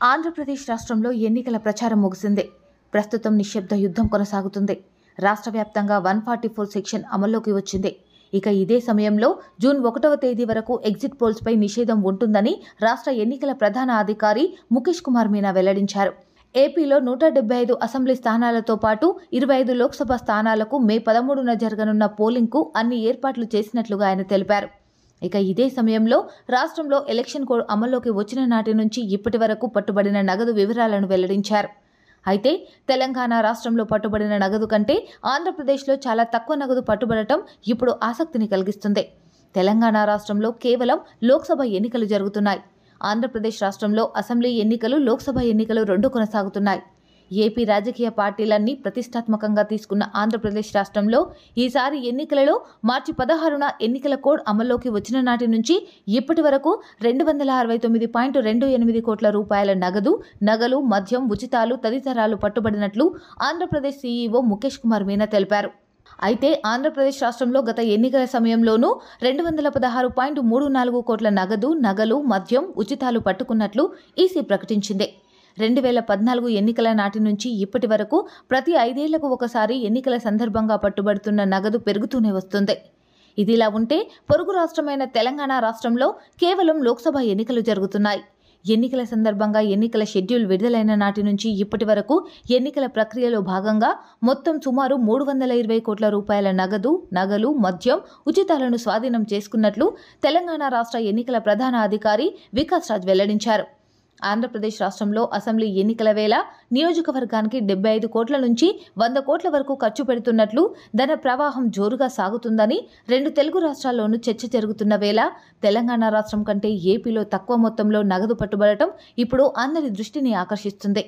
ఆంధ్రప్రదేశ్ రాష్ట్రంలో ఎన్నికల ప్రచారం ముగిసింది. ప్రస్తుతం నిశ్శబ్ద యుద్ధం కొనసాగుతుంది. రాష్ట్ర వ్యాప్తంగా 144 సెక్షన్ అమల్లోకి వచ్చింది. ఇక ఇదే సమయంలో జూన్ 1వ తేదీ వరకు ఎగ్జిట్ పోల్స్పై నిషేధం ఉంటుందని రాష్ట్ర ఎన్నికల ప్రధాన అధికారి ముఖేష్ కుమార్ మీనా వెల్లడించారు. ఏపీలో 175 అసెంబ్లీ స్థానాలతో పాటు 25 లోక్సభ స్థానాలకు మే 13న జరగనున్న పోలింగ్కు అన్ని ఏర్పాట్లు చేసినట్లుగా ఆయన తెలిపారు. ఇక ఇదే సమయంలో రాష్ట్రంలో ఎలక్షన్ కోడ్ అమల్లోకి వచ్చిన నాటి నుంచి ఇప్పటి వరకు పట్టుబడిన నగదు వివరాలను వెల్లడించారు. అయితే తెలంగాణ రాష్ట్రంలో పట్టుబడిన నగదు కంటే ఆంధ్రప్రదేశ్లో చాలా తక్కువ నగదు పట్టుబడటం ఇప్పుడు ఆసక్తిని కలిగిస్తుంది. తెలంగాణ రాష్ట్రంలో కేవలం లోక్సభ ఎన్నికలు జరుగుతున్నాయి. ఆంధ్రప్రదేశ్ రాష్ట్రంలో అసెంబ్లీ ఎన్నికలు, లోక్సభ ఎన్నికలు రెండు కొనసాగుతున్నాయి. ఏపీ రాజకీయ పార్టీలన్నీ ప్రతిష్టాత్మకంగా తీసుకున్న ఆంధ్రప్రదేశ్ రాష్ట్రంలో ఈసారి ఎన్నికలలో మార్చి 16న ఎన్నికల కోడ్ అమల్లోకి వచ్చిన నాటి నుంచి ఇప్పటి వరకు 269.28 కోట్ల రూపాయల నగలు, మద్యం, ఉచితాలు తదితరాలు పట్టుబడినట్లు ఆంధ్రప్రదేశ్ సీఈఓ ముఖేష్ కుమార్ మీనా తెలిపారు. అయితే ఆంధ్రప్రదేశ్ రాష్ట్రంలో గత ఎన్నికల సమయంలోనూ 216.34 కోట్ల నగలు, మద్యం, ఉచితాలు పట్టుకున్నట్లు ఈసీ ప్రకటించింది. 2014 ఎన్నికల నాటి నుంచి ఇప్పటి వరకు ప్రతి 5 ఏళ్లకు ఒకసారి ఎన్నికల సందర్భంగా పట్టుబడుతున్న నగదు పెరుగుతూనే వస్తుంది. ఇదిలా ఉంటే పొరుగు రాష్ట్రమైన తెలంగాణ రాష్ట్రంలో కేవలం లోక్సభ ఎన్నికలు జరుగుతున్నాయి. ఎన్నికల సందర్భంగా ఎన్నికల షెడ్యూల్ విడుదలైన నాటి నుంచి ఇప్పటి వరకు ఎన్నికల ప్రక్రియలో భాగంగా మొత్తం సుమారు 320 కోట్ల రూపాయల నగలు, మద్యం, ఉచితాలను స్వాధీనం చేసుకున్నట్లు తెలంగాణ రాష్ట్ర ఎన్నికల ప్రధాన అధికారి వికాస్ రాజ్ వెల్లడించారు. ఆంధ్రప్రదేశ్ రాష్ట్రంలో అసెంబ్లీ ఎన్నికల వేళ నియోజకవర్గానికి 75 కోట్ల నుంచి 100 కోట్ల వరకు ఖర్చు పెడుతున్నట్లు, ధన ప్రవాహం జోరుగా సాగుతుందని, 2 తెలుగు రాష్ట్రాల్లోనూ చర్చ జరుగుతున్న వేళ తెలంగాణ రాష్ట్రం కంటే ఏపీలో తక్కువ మొత్తంలో నగదు పట్టుబడటం ఇప్పుడు అందరి దృష్టిని ఆకర్షిస్తుంది.